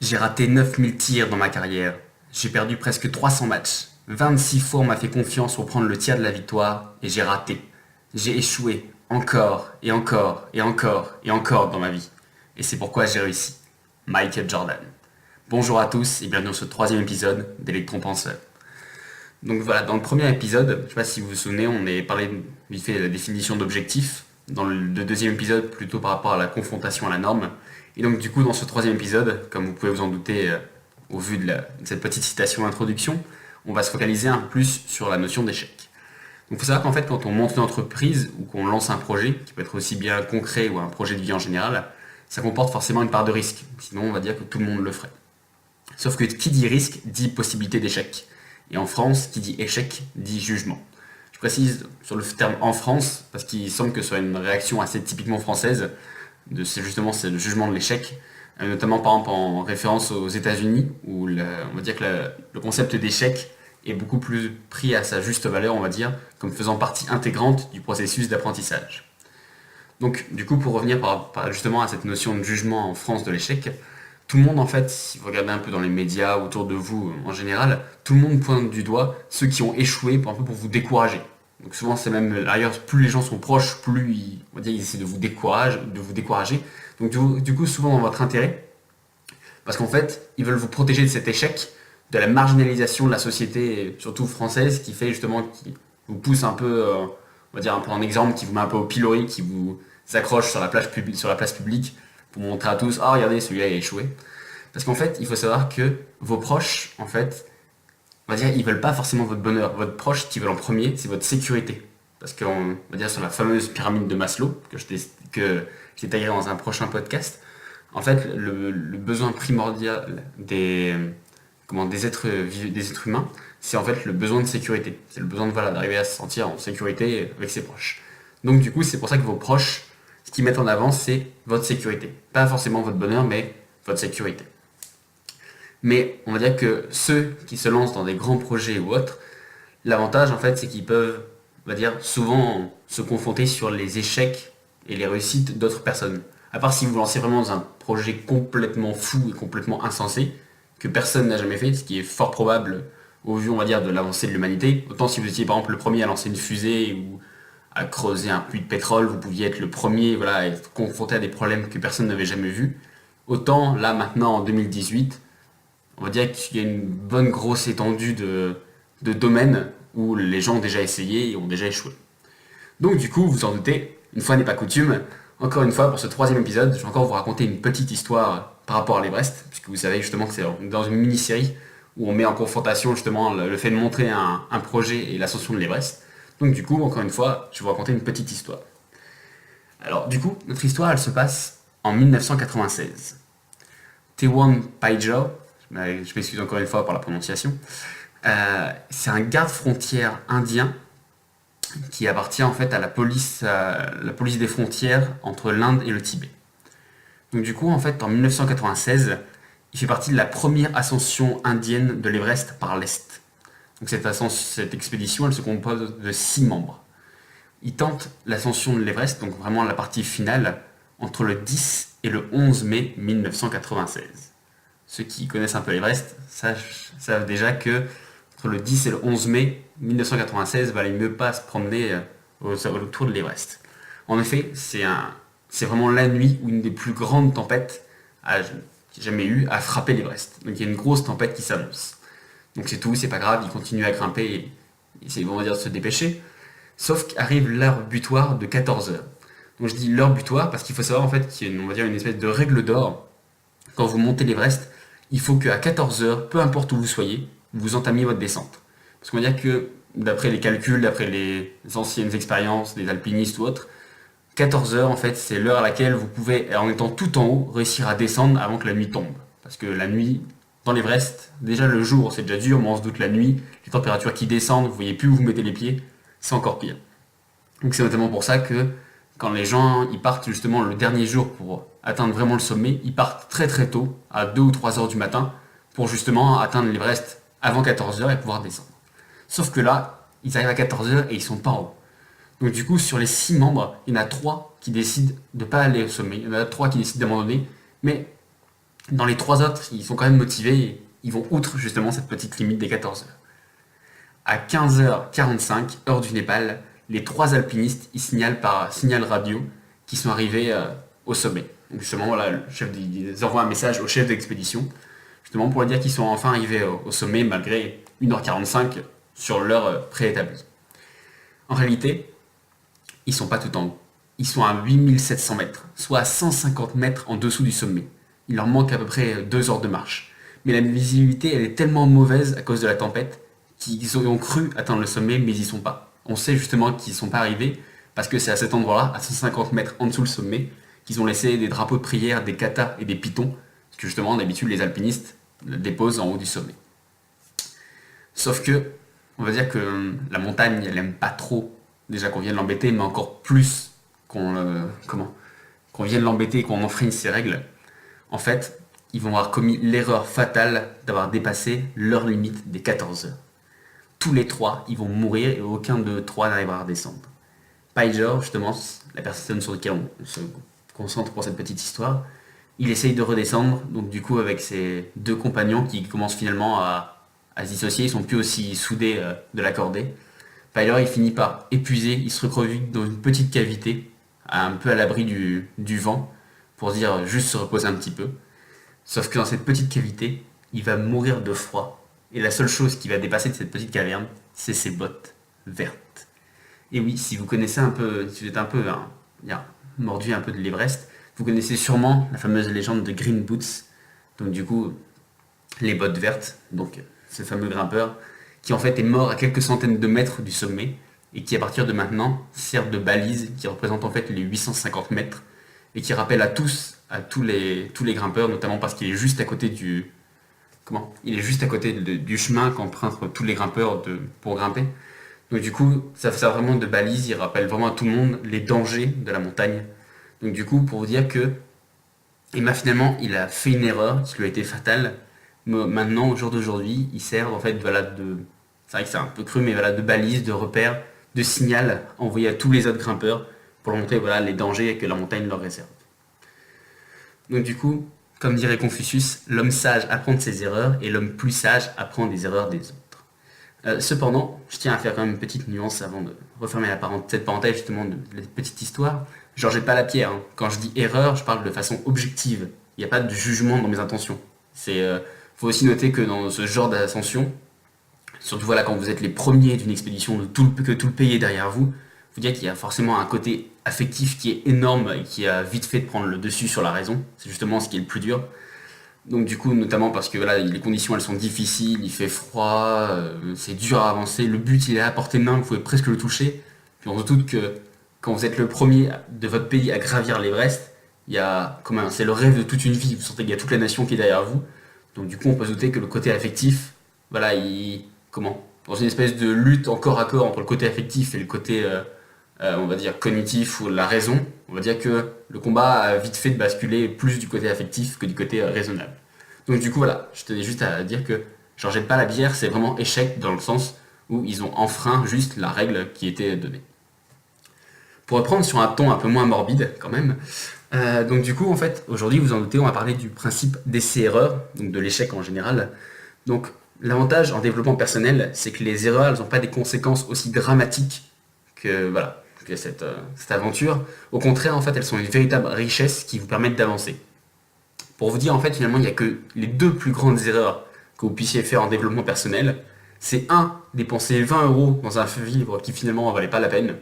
J'ai raté 9000 tirs dans ma carrière. J'ai perdu presque 300 matchs. 26 fois on m'a fait confiance pour prendre le tiers de la victoire et j'ai raté. J'ai échoué encore et encore et encore et encore dans ma vie. Et c'est pourquoi j'ai réussi. Michael Jordan. Bonjour à tous et bienvenue dans ce troisième épisode d'Electron Penseur. Donc voilà, dans le premier épisode, je ne sais pas si vous vous souvenez, on a parlé vite fait de la définition d'objectif. Dans le deuxième épisode, plutôt par rapport à la confrontation à la norme. Et donc du coup, dans ce troisième épisode, comme vous pouvez vous en douter au vu de cette petite citation d'introduction, on va se focaliser un peu plus sur la notion d'échec. Donc il faut savoir qu'en fait, quand on monte une entreprise ou qu'on lance un projet, qui peut être aussi bien concret ou un projet de vie en général, ça comporte forcément une part de risque. Sinon, on va dire que tout le monde le ferait. Sauf que qui dit risque dit possibilité d'échec. Et en France, qui dit échec dit jugement. Je précise sur le terme en France, parce qu'il semble que ce soit une réaction assez typiquement française, c'est le jugement de l'échec, notamment par exemple en référence aux États-Unis, où on va dire que le concept d'échec est beaucoup plus pris à sa juste valeur, on va dire, comme faisant partie intégrante du processus d'apprentissage. Donc, du coup, pour revenir justement à cette notion de jugement en France de l'échec, tout le monde, en fait, si vous regardez un peu dans les médias, autour de vous en général, tout le monde pointe du doigt ceux qui ont échoué un peu pour vous décourager. Donc souvent, c'est même, d'ailleurs, plus les gens sont proches, plus ils essaient de vous décourager. Donc du coup, souvent dans votre intérêt, parce qu'en fait, ils veulent vous protéger de cet échec, de la marginalisation de la société, surtout française, qui fait justement, qui vous pousse un peu, on va dire un peu en exemple, qui vous met un peu au pilori, qui vous accroche sur la place publique, pour montrer à tous, ah regardez, celui-là il a échoué. Parce qu'en fait, il faut savoir que vos proches, en fait, on va dire, ils veulent pas forcément votre bonheur. Votre proche, ce qu'ils veulent en premier, c'est votre sécurité. Parce qu'on va dire sur la fameuse pyramide de Maslow, que je détaillerai dans un prochain podcast, en fait, le besoin primordial des êtres humains, c'est en fait le besoin de sécurité. C'est le besoin d'arriver à se sentir en sécurité avec ses proches. Donc du coup, c'est pour ça que vos proches, ce qu'ils mettent en avant, c'est votre sécurité. Pas forcément votre bonheur, mais votre sécurité. Mais on va dire que ceux qui se lancent dans des grands projets ou autres, l'avantage en fait c'est qu'ils peuvent, on va dire, souvent se confronter sur les échecs et les réussites d'autres personnes. À part si vous vous lancez vraiment dans un projet complètement fou et complètement insensé, que personne n'a jamais fait, ce qui est fort probable au vu, on va dire, de l'avancée de l'humanité. Autant si vous étiez par exemple le premier à lancer une fusée ou à creuser un puits de pétrole, vous pouviez être le premier à être confronté à des problèmes que personne n'avait jamais vus. Autant là maintenant en 2018, on va dire qu'il y a une bonne grosse étendue de domaines où les gens ont déjà essayé et ont déjà échoué. Donc du coup, vous en doutez, une fois n'est pas coutume, encore une fois pour ce troisième épisode, je vais encore vous raconter une petite histoire par rapport à l'Everest, puisque vous savez justement que c'est dans une mini-série où on met en confrontation justement le fait de montrer un projet et l'ascension de l'Everest. Donc du coup, encore une fois, je vais vous raconter une petite histoire. Alors du coup, notre histoire, elle se passe en 1996. Tewan Paijo, je m'excuse encore une fois pour la prononciation, c'est un garde-frontière indien qui appartient en fait à la police des frontières entre l'Inde et le Tibet. Donc du coup, en fait, en 1996, il fait partie de la première ascension indienne de l'Everest par l'Est. Donc cette expédition, elle se compose de 6 membres. Il tente l'ascension de l'Everest, donc vraiment la partie finale, entre le 10 et le 11 mai 1996. Ceux qui connaissent un peu l'Everest savent déjà que entre le 10 et le 11 mai 1996, il valait mieux pas se promener autour de l'Everest. En effet, c'est vraiment la nuit où une des plus grandes tempêtes jamais eu a frappé l'Everest. Donc il y a une grosse tempête qui s'annonce. Donc c'est tout, c'est pas grave, ils continuent à grimper et essayer, on va dire, de se dépêcher. Sauf qu'arrive l'heure butoir de 14h. Donc je dis l'heure butoir parce qu'il faut savoir en fait qu'il y a une espèce de règle d'or. Quand vous montez l'Everest, il faut qu'à 14h, peu importe où vous soyez, vous entamiez votre descente. Parce qu'on va dire que, d'après les calculs, d'après les anciennes expériences des alpinistes ou autres, 14h en fait c'est l'heure à laquelle vous pouvez, en étant tout en haut, réussir à descendre avant que la nuit tombe. Parce que la nuit, dans l'Everest, déjà le jour c'est déjà dur, mais on se doute la nuit, les températures qui descendent, vous voyez plus où vous mettez les pieds, c'est encore pire. Donc c'est notamment pour ça que quand les gens ils partent justement le dernier jour pour atteindre vraiment le sommet, ils partent très très tôt, à 2 ou 3 heures du matin, pour justement atteindre l'Everest avant 14h et pouvoir descendre. Sauf que là, ils arrivent à 14h et ils sont pas en haut. Donc du coup, sur les 6 membres, il y en a 3 qui décident de ne pas aller au sommet, il y en a 3 qui décident d'abandonner, mais Dans les 3 autres, ils sont quand même motivés et ils vont outre justement cette petite limite des 14 heures. À 15h45, heure du Népal, les 3 alpinistes ils signalent par signal radio qu'ils sont arrivés au sommet. Donc justement, voilà, le chef ils envoient un message au chef d'expédition, justement pour lui dire qu'ils sont enfin arrivés au sommet malgré 1h45 sur l'heure préétablie. En réalité, ils sont pas tout en haut. Ils sont à 8700 mètres, soit à 150 mètres en dessous du sommet. Il leur manque à peu près 2 heures de marche. Mais la visibilité, elle est tellement mauvaise à cause de la tempête qu'ils ont cru atteindre le sommet, mais ils y sont pas. On sait justement qu'ils ne sont pas arrivés parce que c'est à cet endroit-là, à 150 mètres en dessous le sommet, qu'ils ont laissé des drapeaux de prière, des katas et des pitons, parce que justement, d'habitude, les alpinistes le déposent en haut du sommet. Sauf que, on va dire que la montagne, elle aime pas trop déjà qu'on vienne l'embêter, mais encore plus qu'on vienne l'embêter et qu'on enfreigne ses règles. En fait, ils vont avoir commis l'erreur fatale d'avoir dépassé leur limite des 14 heures. Tous les 3, ils vont mourir et aucun de 3 n'arrivera à redescendre. Piger, justement, la personne sur laquelle on se concentre pour cette petite histoire, il essaye de redescendre, donc du coup avec ses 2 compagnons qui commencent finalement à se dissocier, ils sont plus aussi soudés de la cordée. Piler, il finit par épuiser, il se recroqueville dans une petite cavité, un peu à l'abri du vent, pour se dire juste se reposer un petit peu. Sauf que dans cette petite cavité, il va mourir de froid. Et la seule chose qui va dépasser de cette petite caverne, c'est ses bottes vertes. Et oui, si vous connaissez un peu, si vous êtes un peu mordu un peu de l'Everest, vous connaissez sûrement la fameuse légende de Green Boots. Donc du coup, les bottes vertes, donc ce fameux grimpeur, qui en fait est mort à quelques centaines de mètres du sommet, et qui à partir de maintenant sert de balise, qui représente en fait les 850 mètres, et qui rappelle à tous les grimpeurs, notamment parce qu'il est juste à côté il est juste à côté du chemin qu'empruntent tous les grimpeurs pour grimper. Donc du coup, ça sert vraiment de balise, il rappelle vraiment à tout le monde les dangers de la montagne. Donc du coup, pour vous dire que finalement, il a fait une erreur qui lui a été fatale. Mais maintenant, au jour d'aujourd'hui, il sert en fait c'est vrai que c'est un peu cru, mais voilà, de balise, de repère, de signal envoyé à tous les autres grimpeurs pour leur montrer voilà, les dangers que la montagne leur réserve. Donc du coup, comme dirait Confucius, l'homme sage apprend de ses erreurs et l'homme plus sage apprend des erreurs des autres. Cependant, je tiens à faire quand même une petite nuance avant de refermer cette parenthèse justement de la petite histoire. Genre, j'ai pas la pierre. Hein. Quand je dis erreur, je parle de façon objective. Il n'y a pas de jugement dans mes intentions. Faut aussi noter que dans ce genre d'ascension, surtout voilà quand vous êtes les premiers d'une expédition, que tout le pays est derrière vous, vous dire qu'il y a forcément un côté affectif qui est énorme et qui a vite fait de prendre le dessus sur la raison. C'est justement ce qui est le plus dur. Donc du coup, notamment parce que voilà, les conditions elles sont difficiles, il fait froid, c'est dur à avancer, le but il est à portée de main, vous pouvez presque le toucher. Puis on se doute que quand vous êtes le premier de votre pays à gravir l'Everest, c'est le rêve de toute une vie, vous sentez qu'il y a toute la nation qui est derrière vous. Donc du coup, on peut se douter que le côté affectif, voilà, dans une espèce de lutte en corps à corps entre le côté affectif et le côté, on va dire, cognitif ou la raison, on va dire que le combat a vite fait de basculer plus du côté affectif que du côté raisonnable. Donc du coup, voilà, je tenais juste à dire que j'en jette pas la bière, c'est vraiment échec dans le sens où ils ont enfreint juste la règle qui était donnée. Pour reprendre sur un ton un peu moins morbide quand même, donc du coup, en fait, aujourd'hui, vous en doutez, on va parler du principe d'essai-erreur, donc de l'échec en général. Donc l'avantage en développement personnel, c'est que les erreurs, elles n'ont pas des conséquences aussi dramatiques que cette aventure. Au contraire, en fait, elles sont une véritable richesse qui vous permettent d'avancer. Pour vous dire, en fait, finalement, il n'y a que les 2 plus grandes erreurs que vous puissiez faire en développement personnel. C'est dépenser 20 euros dans un livre qui finalement en valait pas la peine.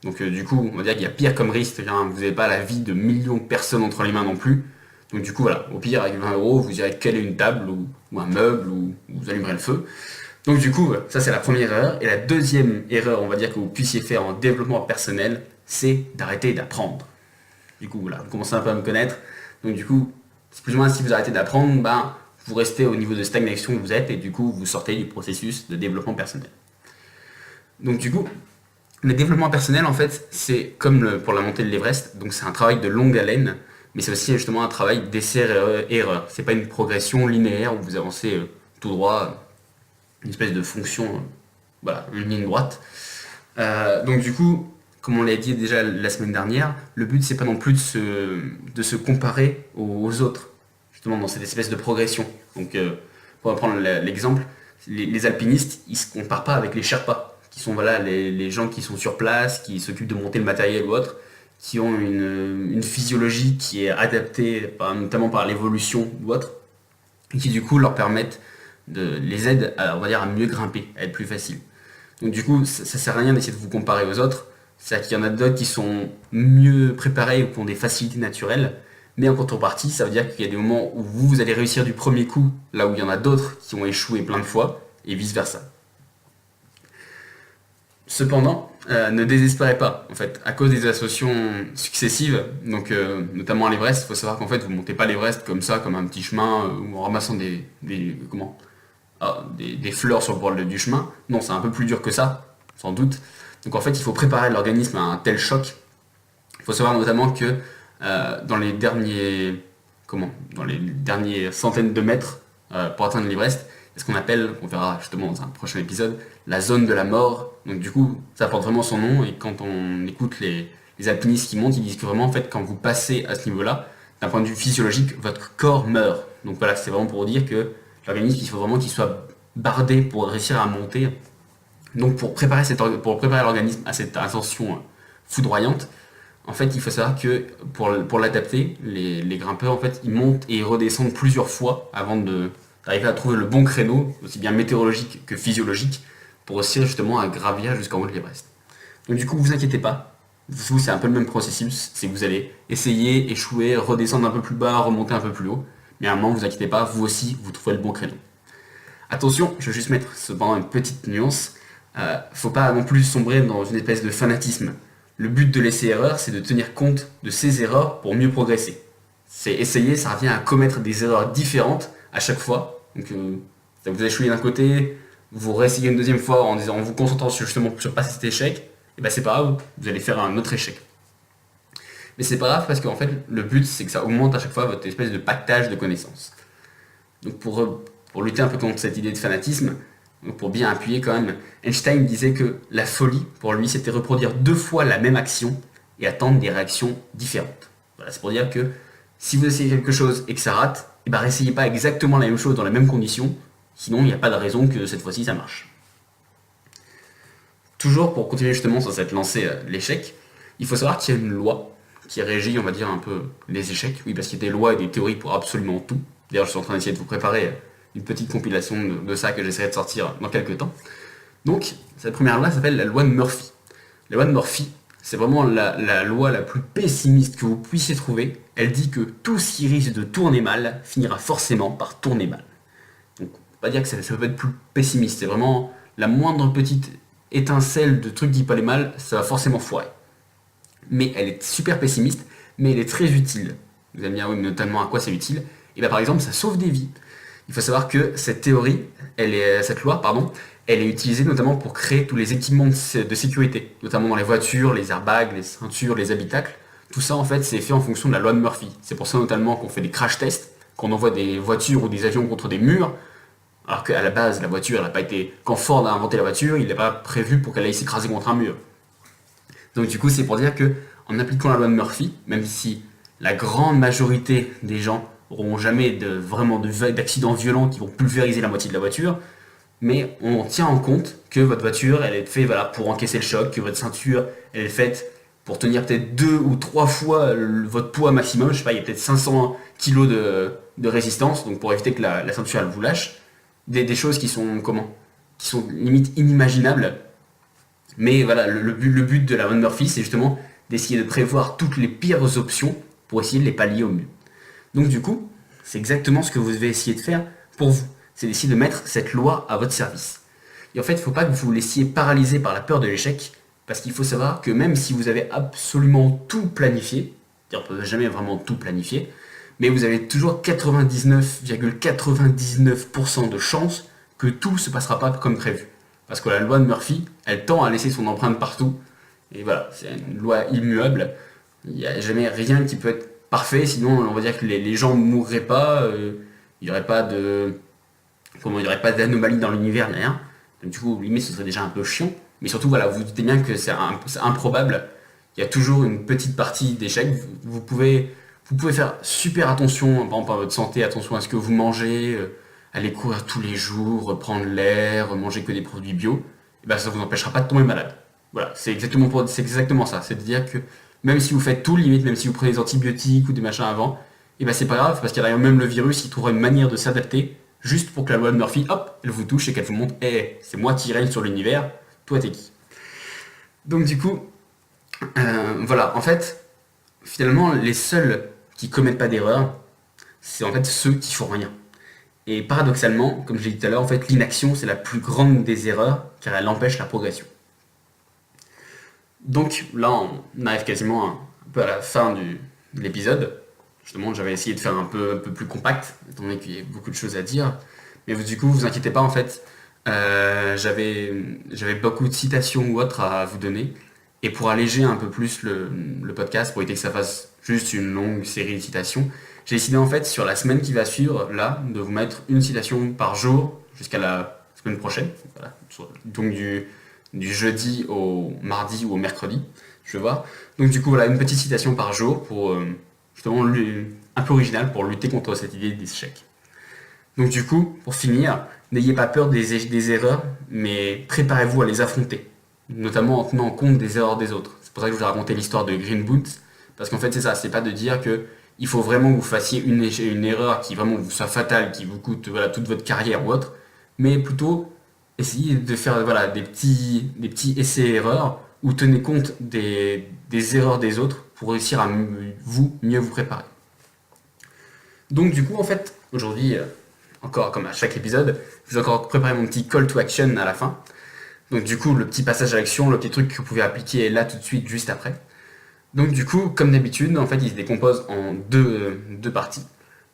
Donc du coup, on va dire qu'il y a pire comme risque, vous n'avez pas la vie de millions de personnes entre les mains non plus. Donc du coup, voilà, au pire, avec 20 euros, vous irez caler une table ou un meuble ou vous allumerez le feu. Donc du coup, ça c'est la première erreur. Et la deuxième erreur, on va dire, que vous puissiez faire en développement personnel, c'est d'arrêter d'apprendre. Du coup, voilà, vous commencez un peu à me connaître. Donc du coup, c'est plus ou moins si vous arrêtez d'apprendre, vous restez au niveau de stagnation où vous êtes et du coup, vous sortez du processus de développement personnel. Donc du coup, le développement personnel, en fait, c'est comme pour la montée de l'Everest, donc c'est un travail de longue haleine, mais c'est aussi justement un travail d'essai-erreur. C'est pas une progression linéaire où vous avancez tout droit, une espèce de fonction, voilà, une ligne droite. Donc du coup, comme on l'a dit déjà la semaine dernière, le but c'est pas non plus de se comparer aux autres. justement dans cette espèce de progression. Donc pour prendre l'exemple, les alpinistes, ils se comparent pas avec les Sherpas, qui sont voilà, les gens qui sont sur place, qui s'occupent de monter le matériel ou autre, qui ont une physiologie qui est adaptée notamment par l'évolution ou autre, et qui du coup leur permettent les aident à, on va dire, à mieux grimper, à être plus facile. Donc du coup, ça sert à rien d'essayer de vous comparer aux autres. C'est-à-dire qu'il y en a d'autres qui sont mieux préparés ou qui ont des facilités naturelles. Mais en contrepartie, ça veut dire qu'il y a des moments où vous allez réussir du premier coup, là où il y en a d'autres qui ont échoué plein de fois, et vice-versa. Cependant, ne désespérez pas, en fait, à cause des ascensions successives, donc notamment à l'Everest, il faut savoir qu'en fait, vous montez pas l'Everest comme ça, comme un petit chemin, ou en ramassant des fleurs sur le bord du chemin. Non, c'est un peu plus dur que ça, sans doute. Donc en fait, il faut préparer l'organisme à un tel choc. Il faut savoir notamment que dans les derniers centaines de mètres pour atteindre l'Everest, c'est ce qu'on appelle, on verra justement dans un prochain épisode, la zone de la mort. Donc du coup, ça porte vraiment son nom, et quand on écoute les alpinistes qui montent, ils disent que vraiment, en fait, quand vous passez à ce niveau-là, d'un point de vue physiologique, votre corps meurt. Donc voilà, c'est vraiment pour dire que l'organisme, il faut vraiment qu'il soit bardé pour réussir à monter. Donc pour préparer l'organisme à cette ascension foudroyante, en fait, il faut savoir que pour l'adapter, les grimpeurs, en fait, ils montent et ils redescendent plusieurs fois avant d'arriver à trouver le bon créneau, aussi bien météorologique que physiologique, pour réussir justement à gravir jusqu'en haut de l'Everest. Donc du coup, vous inquiétez pas, vous, c'est un peu le même processus, c'est que vous allez essayer, échouer, redescendre un peu plus bas, remonter un peu plus haut, mais à un moment, vous inquiétez pas, vous aussi, vous trouvez le bon créneau. Attention, je vais juste mettre cependant une petite nuance, faut pas non plus sombrer dans une espèce de fanatisme. Le but de l'essai-erreur, c'est de tenir compte de ces erreurs pour mieux progresser. C'est essayer, ça revient à commettre des erreurs différentes à chaque fois. Donc, ça vous a échoué d'un côté, vous réessayez une deuxième fois en vous concentrant justement sur passer cet échec, et ben c'est pas grave, vous allez faire un autre échec. Mais c'est pas grave parce qu'en fait, le but, c'est que ça augmente à chaque fois votre espèce de pactage de connaissances. Donc pour lutter un peu contre cette idée de fanatisme, donc pour bien appuyer quand même, Einstein disait que la folie, pour lui, c'était reproduire 2 fois la même action et attendre des réactions différentes. Voilà, c'est pour dire que si vous essayez quelque chose et que ça rate, et ben réessayez pas exactement la même chose dans les mêmes conditions, sinon il n'y a pas de raison que cette fois-ci ça marche. Toujours pour continuer justement sur cette lancée de l'échec, il faut savoir qu'il y a une loi qui régit, on va dire, un peu les échecs. Oui, parce qu'il y a des lois et des théories pour absolument tout. D'ailleurs, je suis en train d'essayer de vous préparer une petite compilation de ça que j'essaierai de sortir dans quelques temps. Donc, cette première loi s'appelle la loi de Murphy. La loi de Murphy, c'est vraiment la loi la plus pessimiste que vous puissiez trouver. Elle dit que tout ce qui risque de tourner mal finira forcément par tourner mal. Donc, on va dire que ça peut être plus pessimiste. C'est vraiment la moindre petite étincelle de truc qui peut aller mal, ça va forcément foirer. Mais elle est super pessimiste, mais elle est très utile. Vous allez me dire, oui, mais notamment à quoi c'est utile? Et bien par exemple, ça sauve des vies. Il faut savoir que cette loi, elle est utilisée notamment pour créer tous les équipements de sécurité, notamment dans les voitures, les airbags, les ceintures, les habitacles. Tout ça, en fait, c'est fait en fonction de la loi de Murphy. C'est pour ça notamment qu'on fait des crash tests, qu'on envoie des voitures ou des avions contre des murs, alors qu'à la base, la voiture, elle n'a pas été... Quand Ford a inventé la voiture, il n'a pas prévu pour qu'elle aille s'écraser contre un mur. Donc du coup, c'est pour dire que en appliquant la loi de Murphy, même si la grande majorité des gens n'auront jamais d'accidents violents qui vont pulvériser la moitié de la voiture, mais on tient en compte que votre voiture, elle est faite pour encaisser le choc, que votre ceinture, elle est faite pour tenir peut-être 2 ou 3 fois votre poids maximum. Je sais pas, il y a peut-être 500 kg de résistance, donc pour éviter que la ceinture, elle vous lâche. Des choses qui sont limite inimaginables. Mais voilà, le but de la loi de Murphy, c'est justement d'essayer de prévoir toutes les pires options pour essayer de les pallier au mieux. Donc du coup, c'est exactement ce que vous devez essayer de faire pour vous. C'est d'essayer de mettre cette loi à votre service. Et en fait, il ne faut pas que vous vous laissiez paralyser par la peur de l'échec, parce qu'il faut savoir que même si vous avez absolument tout planifié, c'est-à-dire on ne peut jamais vraiment tout planifier, mais vous avez toujours 99,99% de chances que tout ne se passera pas comme prévu. Parce que la loi de Murphy, elle tend à laisser son empreinte partout. Et voilà, c'est une loi immuable. Il n'y a jamais rien qui peut être parfait, sinon on va dire que les gens ne mourraient pas, il n'y aurait pas d'anomalie dans l'univers, rien. Donc du coup, limite, ce serait déjà un peu chiant. Mais surtout, voilà, vous doutez bien que c'est improbable. Il y a toujours une petite partie d'échec. Vous pouvez Vous pouvez faire super attention, par exemple, à votre santé, attention à ce que vous mangez, aller courir tous les jours, reprendre l'air, manger que des produits bio, et ben ça vous empêchera pas de tomber malade. Voilà, c'est exactement ça. C'est-à-dire que même si vous faites tout, limite, même si vous prenez des antibiotiques ou des machins avant, et ben c'est pas grave, parce qu'il y a même le virus qui trouvera une manière de s'adapter, juste pour que la loi de Murphy, hop, elle vous touche et qu'elle vous montre, c'est moi qui règne sur l'univers, toi t'es qui? Donc du coup, voilà, en fait, finalement, les seuls qui commettent pas d'erreur, c'est en fait ceux qui font rien. Et paradoxalement, comme je l'ai dit tout à l'heure, en fait, l'inaction, c'est la plus grande des erreurs, car elle empêche la progression. Donc là, on arrive quasiment un peu à la fin de l'épisode. Justement, j'avais essayé de faire un peu plus compact, étant donné qu'il y a beaucoup de choses à dire. Mais du coup, vous inquiétez pas, en fait, j'avais beaucoup de citations ou autres à vous donner. Et pour alléger un peu plus le podcast, pour éviter que ça fasse juste une longue série de citations, j'ai décidé en fait sur la semaine qui va suivre, là, de vous mettre une citation par jour jusqu'à la semaine prochaine. Voilà. Donc du jeudi au mardi ou au mercredi, je vais voir. Donc du coup, voilà, une petite citation par jour pour justement un peu original pour lutter contre cette idée d'échec. Donc du coup, pour finir, n'ayez pas peur des erreurs, mais préparez-vous à les affronter, notamment en tenant compte des erreurs des autres. C'est pour ça que je vous ai raconté l'histoire de Green Boots, parce qu'en fait c'est ça, c'est pas de dire que il faut vraiment que vous fassiez une erreur qui vraiment vous soit fatale, qui vous coûte voilà, toute votre carrière ou autre, mais plutôt essayez de faire voilà, des petits essais-erreurs où tenez compte des erreurs des autres pour réussir à mieux vous préparer. Donc du coup, en fait, aujourd'hui, encore comme à chaque épisode, je vous ai encore préparé mon petit call to action à la fin. Donc du coup, le petit passage à l'action, le petit truc que vous pouvez appliquer est là tout de suite, juste après. Donc du coup, comme d'habitude, en fait, il se décompose en deux parties.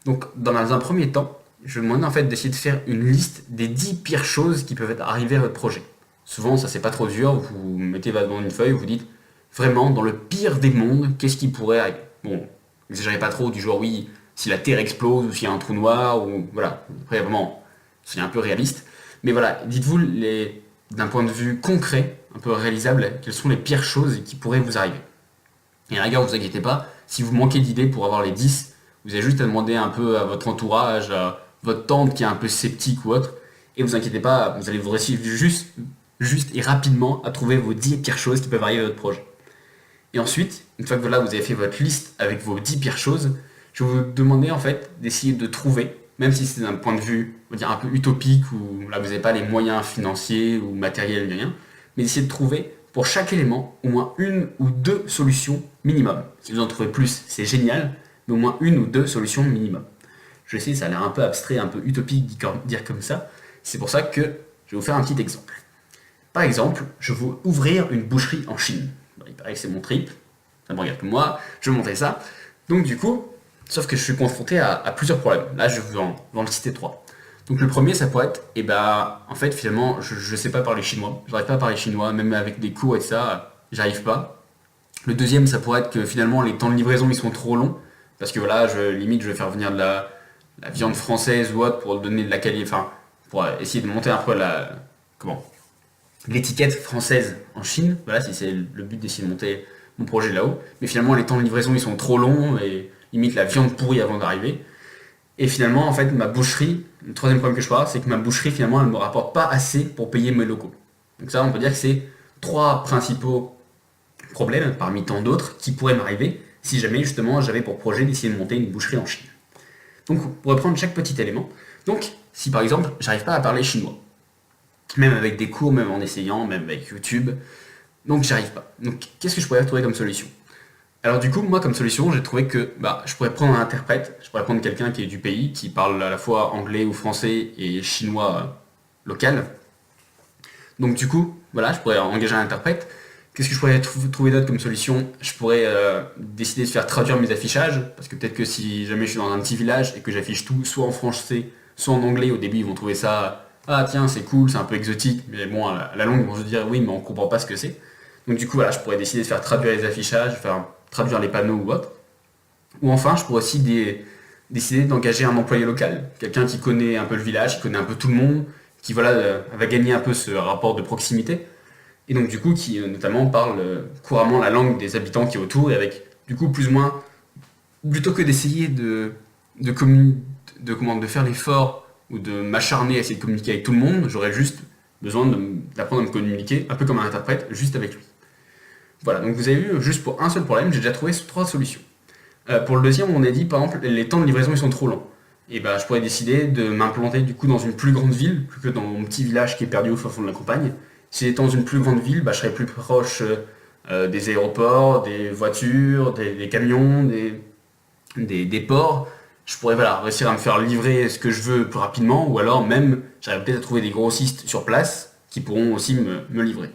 Donc dans un premier temps, je vais vous demander en fait d'essayer de faire une liste des 10 pires choses qui peuvent arriver à votre projet. Souvent, ça c'est pas trop dur, vous mettez devant une feuille, vous dites vraiment dans le pire des mondes, qu'est-ce qui pourrait arriver. Bon, n'exagérez pas trop du genre oui, si la Terre explose ou s'il y a un trou noir ou voilà. Après vraiment, c'est un peu réaliste. Mais voilà, dites-vous d'un point de vue concret, un peu réalisable, quelles sont les pires choses qui pourraient vous arriver. Et à la rigueur, vous inquiétez pas, si vous manquez d'idées pour avoir les 10, vous avez juste à demander un peu à votre entourage, à votre tante qui est un peu sceptique ou autre, et vous inquiétez pas, vous allez vous réussir juste et rapidement à trouver vos 10 pires choses qui peuvent arriver à votre projet. Et ensuite, une fois que là, vous avez fait votre liste avec vos 10 pires choses, je vais vous demander en fait d'essayer de trouver, même si c'est d'un point de vue, on va dire un peu utopique, où là vous n'avez pas les moyens financiers ou matériels ni rien, mais d'essayer de trouver pour chaque élément au moins une ou deux solutions minimum. Si vous en trouvez plus, c'est génial, mais au moins une ou deux solutions minimum. Je sais, ça a l'air un peu abstrait, un peu utopique dire comme ça. C'est pour ça que je vais vous faire un petit exemple. Par exemple, je veux ouvrir une boucherie en Chine. Il paraît que c'est mon trip, ça me regarde que moi, je veux monter ça. Donc du coup, sauf que je suis confronté à plusieurs problèmes. Là, je vais en le citer trois. Donc le premier, ça pourrait être, en fait, finalement, je sais pas parler chinois. J'arrive pas à parler chinois, même avec des cours et ça, j'arrive pas. Le deuxième, ça pourrait être que finalement, les temps de livraison, ils sont trop longs. Parce que voilà, limite, je vais faire venir de la viande française ou autre pour donner de la qualité, enfin, pour essayer de monter un peu l'étiquette française en Chine. Voilà, si c'est le but d'essayer de monter mon projet là-haut. Mais finalement, les temps de livraison, ils sont trop longs et limite la viande pourrie avant d'arriver. Et finalement, en fait, ma boucherie, le troisième problème que je parle, c'est que ma boucherie, finalement, elle ne me rapporte pas assez pour payer mes locaux. Donc ça, on peut dire que c'est trois principaux problèmes, parmi tant d'autres, qui pourraient m'arriver si jamais, justement, j'avais pour projet d'essayer de monter une boucherie en Chine. Donc, pour reprendre chaque petit élément, donc, si par exemple, j'arrive pas à parler chinois, même avec des cours, même en essayant, même avec YouTube, donc j'arrive pas. Donc, qu'est-ce que je pourrais trouver comme solution? Alors du coup, moi comme solution, j'ai trouvé que je pourrais prendre un interprète, je pourrais prendre quelqu'un qui est du pays, qui parle à la fois anglais ou français et chinois local. Donc du coup, voilà, je pourrais engager un interprète. Qu'est-ce que je pourrais trouver d'autre comme solution? Je pourrais décider de faire traduire mes affichages, parce que peut-être que si jamais je suis dans un petit village et que j'affiche tout soit en français, soit en anglais, au début ils vont trouver ça, ah tiens c'est cool, c'est un peu exotique, mais bon à la longue ils vont se dire oui mais on comprend pas ce que c'est. Donc du coup voilà, je pourrais décider de faire traduire les affichages, faire traduire les panneaux ou autre. Ou enfin, je pourrais aussi décider d'engager un employé local, quelqu'un qui connaît un peu le village, qui connaît un peu tout le monde, qui voilà, va gagner un peu ce rapport de proximité, et donc du coup qui notamment parle couramment la langue des habitants qui est autour, et avec du coup plus ou moins plutôt que d'essayer de, de faire l'effort ou de m'acharner à essayer de communiquer avec tout le monde, j'aurais juste besoin d'apprendre à me communiquer, un peu comme un interprète, juste avec lui. Voilà, donc vous avez vu, juste pour un seul problème, j'ai déjà trouvé 3 solutions. Pour le deuxième, on a dit, par exemple, les temps de livraison ils sont trop longs. Et bah, je pourrais décider de m'implanter du coup dans une plus grande ville, plus que dans mon petit village qui est perdu au fin fond de la campagne. Si j'étais dans une plus grande ville, bah, je serais plus proche des aéroports, des voitures, des camions, des ports. Je pourrais voilà, réussir à me faire livrer ce que je veux plus rapidement, ou alors même, j'arrive peut-être à trouver des grossistes sur place qui pourront aussi me livrer.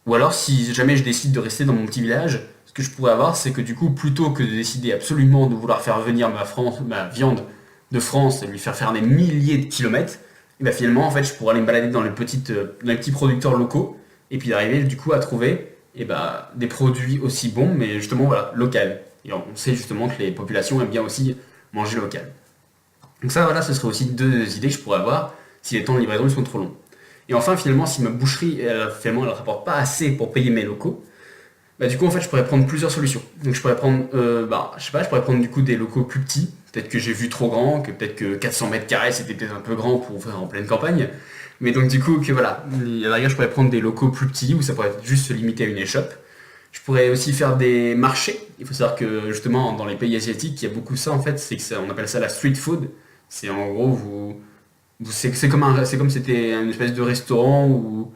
Ou alors, si jamais je décide de rester dans mon petit village, ce que je pourrais avoir, c'est que du coup, plutôt que de décider absolument de vouloir faire venir ma viande de France et lui faire des milliers de kilomètres, et bien finalement, en fait, je pourrais aller me balader dans les petits producteurs locaux, et puis d'arriver du coup à trouver des produits aussi bons, mais justement, voilà, local. Et on sait justement que les populations aiment bien aussi manger local. Donc ça, voilà, ce serait aussi 2 idées que je pourrais avoir si les temps de livraison ils sont trop longs. Et enfin, finalement, si ma boucherie, finalement, elle ne rapporte pas assez pour payer mes locaux, bah, du coup, en fait, je pourrais prendre plusieurs solutions. Donc, je pourrais prendre, je sais pas, je pourrais prendre du coup des locaux plus petits. Peut-être que j'ai vu trop grand, que peut-être que 400 mètres carrés, c'était peut-être un peu grand pour faire en pleine campagne. Mais donc, du coup, que voilà, à l'arrière, je pourrais prendre des locaux plus petits où ça pourrait juste se limiter à une échoppe. Je pourrais aussi faire des marchés. Il faut savoir que justement, dans les pays asiatiques, il y a beaucoup ça en fait. C'est que on appelle ça la street food. C'est en gros, c'est comme c'était une espèce de restaurant ou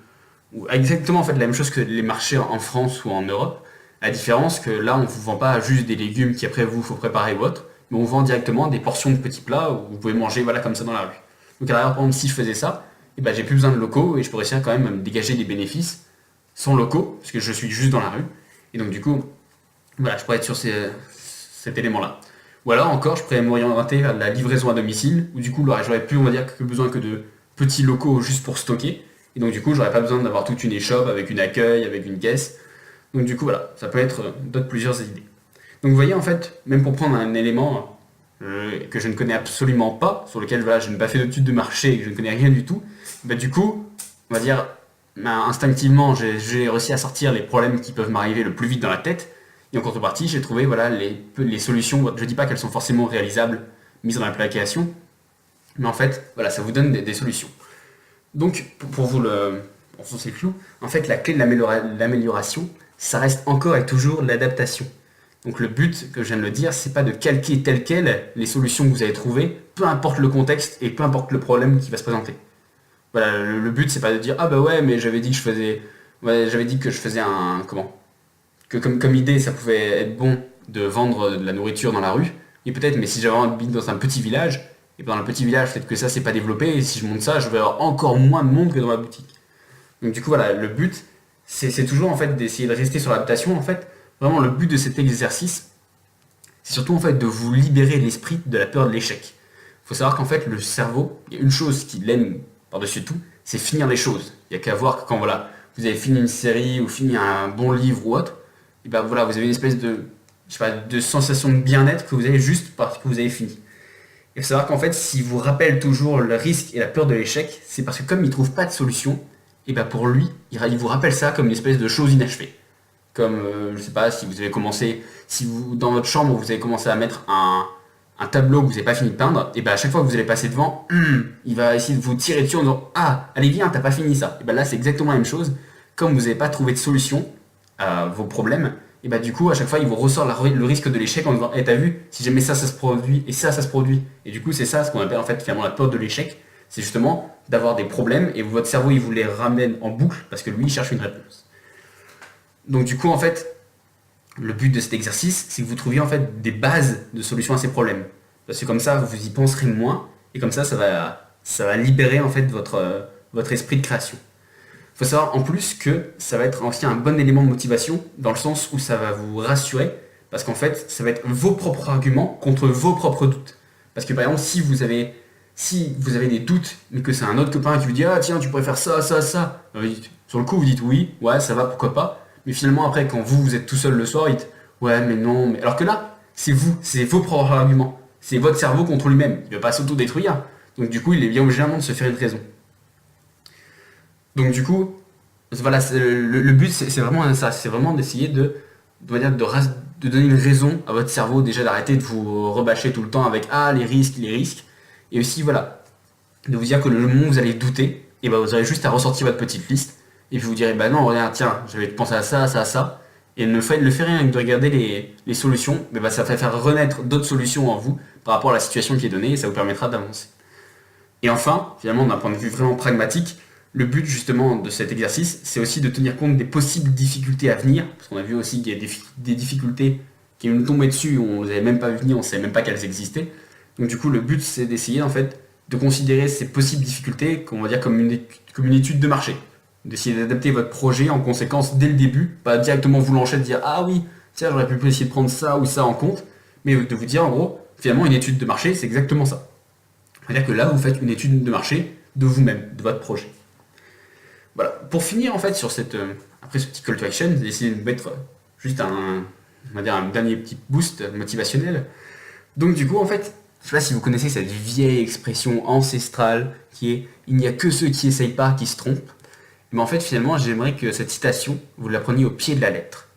exactement en fait la même chose que les marchés en France ou en Europe. La différence que là on vous vend pas juste des légumes qui après vous faut préparer ou autre, mais on vous vend directement des portions de petits plats où vous pouvez manger voilà comme ça dans la rue. Donc à l'arrière par exemple si je faisais ça, et ben j'ai plus besoin de locaux et je pourrais essayer quand même à me dégager des bénéfices sans locaux parce que je suis juste dans la rue. Et donc du coup voilà je pourrais être sur cet élément là. Ou alors encore, je pourrais m'orienter vers de la livraison à domicile, où du coup, là, j'aurais plus, on va dire, que besoin que de petits locaux juste pour stocker. Et donc, du coup, j'aurais pas besoin d'avoir toute une échoppe avec une accueil, avec une caisse. Donc, du coup, voilà, ça peut être plusieurs idées. Donc, vous voyez, en fait, même pour prendre un élément que je ne connais absolument pas, sur lequel voilà, je n'ai pas fait d'études de marché et que je ne connais rien du tout, bah, du coup, on va dire, instinctivement, j'ai réussi à sortir les problèmes qui peuvent m'arriver le plus vite dans la tête. Et en contrepartie, j'ai trouvé voilà, les solutions. Je ne dis pas qu'elles sont forcément réalisables, mises dans l'application, mais en fait, voilà, ça vous donne des solutions. Donc, pour vous enfoncer le clou, en fait, la clé de l'amélioration, ça reste encore et toujours l'adaptation. Donc, le but, que je viens de le dire, c'est pas de calquer tel quel les solutions que vous avez trouvées, peu importe le contexte et peu importe le problème qui va se présenter. Voilà, le but, c'est pas de dire ah bah ouais, mais j'avais dit que je faisais un comment que comme idée, ça pouvait être bon de vendre de la nourriture dans la rue, et peut-être, mais si j'avais envie dans un petit village, et dans un petit village, peut-être que ça c'est pas développé, et si je monte ça, je vais avoir encore moins de monde que dans ma boutique. Donc du coup, voilà, le but, c'est toujours en fait d'essayer de rester sur l'adaptation. En fait, vraiment, le but de cet exercice, c'est surtout en fait de vous libérer l'esprit de la peur de l'échec. Il faut savoir qu'en fait, le cerveau, il y a une chose qu'il aime par-dessus tout, c'est finir les choses. Il n'y a qu'à voir que quand voilà, vous avez fini une série ou fini un bon livre ou autre, et ben voilà, vous avez une espèce de sensation de bien-être que vous avez juste parce que vous avez fini. Il faut savoir qu'en fait, s'il vous rappelle toujours le risque et la peur de l'échec, c'est parce que comme il ne trouve pas de solution, et ben pour lui, il vous rappelle ça comme une espèce de chose inachevée. Comme, je sais pas, si vous avez commencé, si vous, dans votre chambre, vous avez commencé à mettre un tableau que vous n'avez pas fini de peindre, et ben à chaque fois que vous allez passer devant, il va essayer de vous tirer dessus en disant ah, allez viens, t'as pas fini ça. Et ben là, c'est exactement la même chose. Comme vous n'avez pas trouvé de solution à vos problèmes, et bah du coup à chaque fois il vous ressort le risque de l'échec en disant t'as vu, si jamais ça se produit et ça se produit, et du coup c'est ça ce qu'on appelle en fait finalement la peur de l'échec, c'est justement d'avoir des problèmes et votre cerveau il vous les ramène en boucle parce que lui il cherche une réponse. Donc du coup en fait le but de cet exercice c'est que vous trouviez en fait des bases de solutions à ces problèmes, parce que comme ça vous y penserez moins et comme ça va libérer en fait votre esprit de création. Il faut savoir en plus que ça va être aussi un bon élément de motivation dans le sens où ça va vous rassurer parce qu'en fait ça va être vos propres arguments contre vos propres doutes. Parce que par exemple si vous avez des doutes mais que c'est un autre copain qui vous dit ah tiens tu pourrais faire ça, ça, ça, sur le coup vous dites oui, ouais ça va pourquoi pas, mais finalement après quand vous êtes tout seul le soir vous dites ouais mais non, mais alors que là c'est vos propres arguments, c'est votre cerveau contre lui-même, il ne va pas s'auto-détruire, donc du coup il est bien obligé de se faire une raison. Donc du coup, voilà, le but c'est vraiment ça, c'est vraiment d'essayer de donner une raison à votre cerveau, déjà d'arrêter de vous rebâcher tout le temps avec ah les risques, et aussi voilà, de vous dire que le moment où vous allez douter, et vous aurez juste à ressortir votre petite liste, et puis vous direz bah non regarde tiens, j'avais pensé à ça, à ça, à ça, et ne fait rien que de regarder les solutions, mais ça va faire renaître d'autres solutions en vous par rapport à la situation qui est donnée, et ça vous permettra d'avancer. Et enfin, finalement d'un point de vue vraiment pragmatique, le but justement de cet exercice, c'est aussi de tenir compte des possibles difficultés à venir, parce qu'on a vu aussi qu'il y a des difficultés qui nous tombaient dessus, on ne les avait même pas vues venir, on ne savait même pas qu'elles existaient. Donc du coup, le but, c'est d'essayer en fait de considérer ces possibles difficultés, qu'on va dire comme une étude de marché. D'essayer d'adapter votre projet en conséquence dès le début, pas directement vous lancer de dire ah oui, tiens, j'aurais pu essayer de prendre ça ou ça en compte, mais de vous dire en gros, finalement, une étude de marché, c'est exactement ça. C'est-à-dire que là, vous faites une étude de marché de vous-même, de votre projet. Voilà. Pour finir, en fait, sur après ce petit call to action, j'ai essayé de mettre juste on va dire un dernier petit boost motivationnel. Donc, du coup, en fait, je sais pas si vous connaissez cette vieille expression ancestrale qui est « il n'y a que ceux qui essayent pas qui se trompent ». Mais en fait, finalement, j'aimerais que cette citation, vous la preniez au pied de la lettre.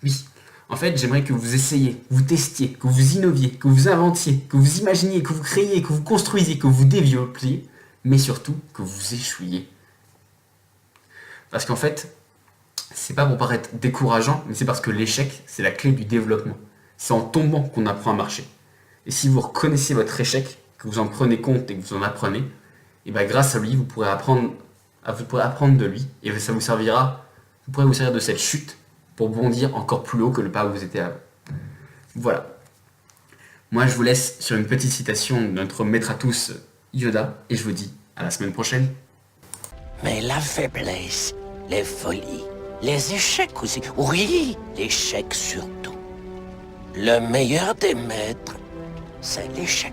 Oui, en fait, j'aimerais que vous essayiez, vous testiez, que vous innoviez, que vous inventiez, que vous imaginiez, que vous créiez, que vous construisiez, que vous développiez, mais surtout que vous échouiez. Parce qu'en fait, c'est pas pour paraître décourageant, mais c'est parce que l'échec, c'est la clé du développement. C'est en tombant qu'on apprend à marcher. Et si vous reconnaissez votre échec, que vous en prenez compte et que vous en apprenez, et bien grâce à lui, vous pourrez apprendre de lui, et ça vous servira, vous pourrez vous servir de cette chute pour bondir encore plus haut que le pas où vous étiez avant. Voilà. Moi, je vous laisse sur une petite citation de notre maître à tous, Yoda, et je vous dis à la semaine prochaine. Mais la faiblesse, les folies, les échecs aussi, oui, l'échec surtout. Le meilleur des maîtres, c'est l'échec.